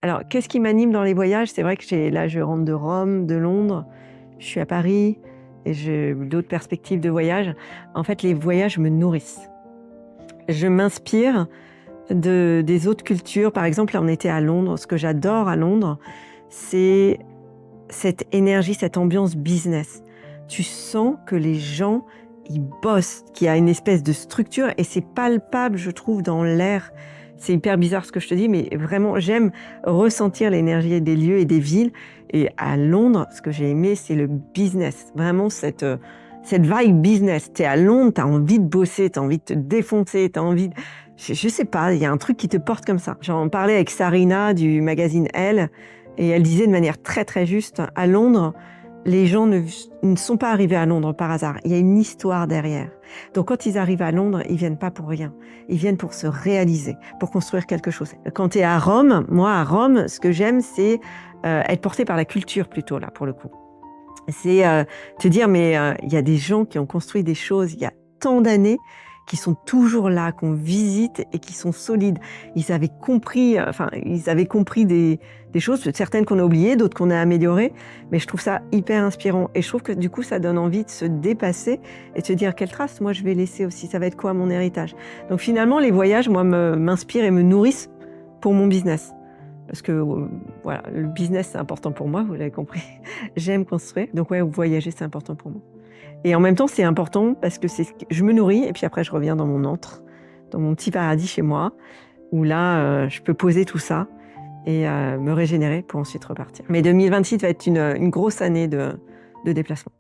Alors, qu'est-ce qui m'anime dans les voyages? C'est vrai que là, je rentre de Rome, de Londres, je suis à Paris et j'ai d'autres perspectives de voyage. En fait, les voyages me nourrissent. Je m'inspire des autres cultures. Par exemple, là, on était à Londres. Ce que j'adore à Londres, c'est cette énergie, cette ambiance business. Tu sens que les gens, ils bossent, qu'il y a une espèce de structure et c'est palpable, je trouve, dans l'air. C'est hyper bizarre ce que je te dis, mais vraiment, j'aime ressentir l'énergie des lieux et des villes. Et à Londres, ce que j'ai aimé, c'est le business. Vraiment, cette vibe business. Tu es à Londres, tu as envie de bosser, tu as envie de te défoncer, tu as envie de... Je sais pas, il y a un truc qui te porte comme ça. J'en parlais avec Sarina du magazine Elle, et elle disait de manière très très juste, à Londres, les gens ne sont pas arrivés à Londres par hasard. Il y a une histoire derrière. Donc quand ils arrivent à Londres, ils viennent pas pour rien. Ils viennent pour se réaliser, pour construire quelque chose. Quand tu es à Rome, moi à Rome, ce que j'aime, c'est être porté par la culture plutôt, là, pour le coup. C'est te dire, mais il y a des gens qui ont construit des choses il y a tant d'années, qui sont toujours là, qu'on visite et qui sont solides. Ils avaient compris des choses, certaines qu'on a oubliées, d'autres qu'on a améliorées, mais je trouve ça hyper inspirant. Et je trouve que du coup, ça donne envie de se dépasser et de se dire quelle trace moi je vais laisser aussi, ça va être quoi mon héritage. Donc finalement, les voyages, moi, m'inspirent et me nourrissent pour mon business. Parce que voilà, le business, c'est important pour moi, vous l'avez compris. J'aime construire. Donc ouais, voyager, c'est important pour moi. Et en même temps, c'est important parce que je me nourris et puis après, je reviens dans mon antre, dans mon petit paradis chez moi, où là, je peux poser tout ça et me régénérer pour ensuite repartir. Mais 2026 va être une grosse année de déplacement.